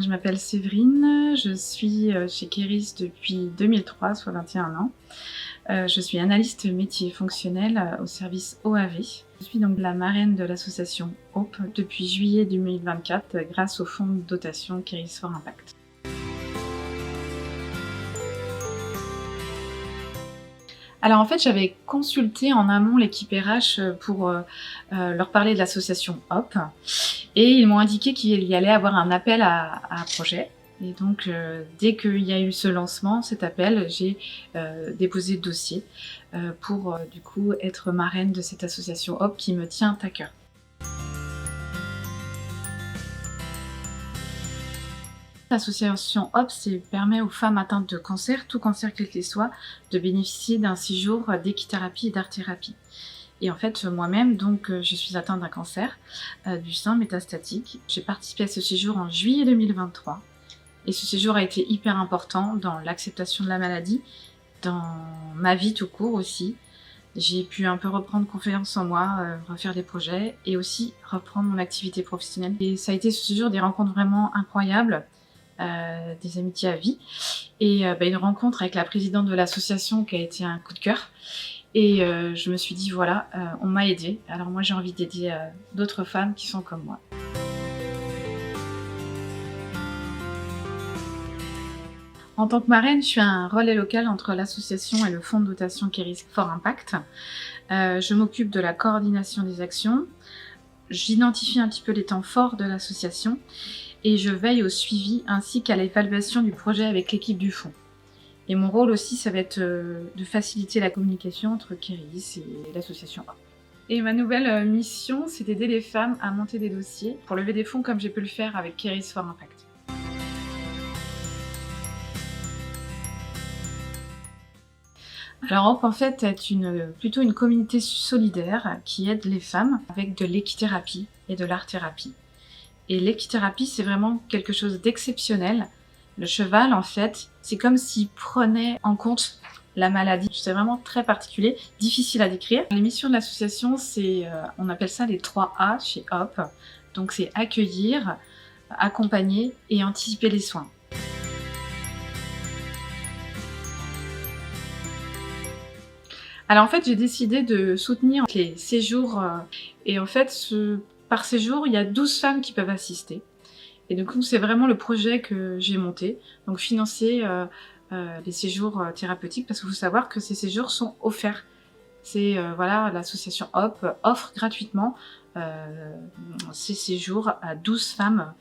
Je m'appelle Séverine, je suis chez Keris depuis 2003, soit 21 ans. Je suis analyste métier fonctionnel au service OAV. Je suis donc la marraine de l'association HOPE depuis juillet 2024 grâce au fonds de dotation Keris for Impact. Alors en fait, j'avais consulté en amont l'équipe RH pour leur parler de l'association HOPE et ils m'ont indiqué qu'il y allait avoir un appel à projet. Et donc dès qu'il y a eu ce lancement, cet appel, j'ai déposé le dossier pour du coup être marraine de cette association HOPE qui me tient à cœur. L'association HOPE permet aux femmes atteintes de cancer, tout cancer quel qu'il soit, de bénéficier d'un séjour d'équithérapie et d'art-thérapie. Et en fait, moi-même, donc, je suis atteinte d'un cancer du sein métastatique. J'ai participé à ce séjour en juillet 2023. Et ce séjour a été hyper important dans l'acceptation de la maladie, dans ma vie tout court aussi. J'ai pu un peu reprendre confiance en moi, refaire des projets et aussi reprendre mon activité professionnelle. Et ça a été ce séjour des rencontres vraiment incroyables. Des amitiés à vie et une rencontre avec la présidente de l'association qui a été un coup de cœur et je me suis dit voilà, on m'a aidée, alors moi j'ai envie d'aider d'autres femmes qui sont comme moi. En tant que marraine, je suis un relais local entre l'association et le fonds de dotation Keris for Impact. Je m'occupe de la coordination des actions, j'identifie un petit peu les temps forts de l'association et je veille au suivi ainsi qu'à l'évaluation du projet avec l'équipe du fonds. Et mon rôle aussi, ça va être de faciliter la communication entre Keris et l'association HOPE. Et ma nouvelle mission, c'est d'aider les femmes à monter des dossiers pour lever des fonds comme j'ai pu le faire avec Keris for Impact. Alors HOPE en fait est plutôt une communauté solidaire qui aide les femmes avec de l'équithérapie et de l'art-thérapie. Et l'équithérapie, c'est vraiment quelque chose d'exceptionnel. Le cheval, en fait, c'est comme s'il prenait en compte la maladie. C'est vraiment très particulier, difficile à décrire. Les missions de l'association, on appelle ça les 3 A chez HOPE. Donc c'est accueillir, accompagner et anticiper les soins. Alors en fait, j'ai décidé de soutenir les séjours et en fait, par séjour, il y a 12 femmes qui peuvent assister. Et du coup, c'est vraiment le projet que j'ai monté, donc financer les séjours thérapeutiques, parce qu'il faut savoir que ces séjours sont offerts. Voilà, l'association HOPE offre gratuitement ces séjours à 12 femmes.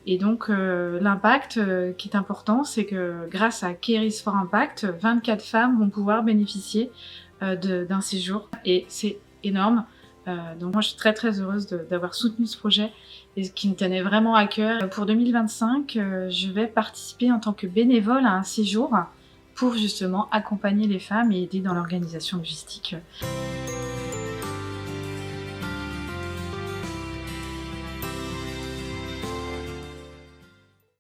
Et donc l'impact qui est important, c'est que grâce à Keris for Impact, 24 femmes vont pouvoir bénéficier d'un séjour et c'est énorme. Donc moi je suis très très heureuse d'avoir soutenu ce projet et qui me tenait vraiment à cœur. Pour 2025, je vais participer en tant que bénévole à un séjour pour justement accompagner les femmes et aider dans l'organisation logistique.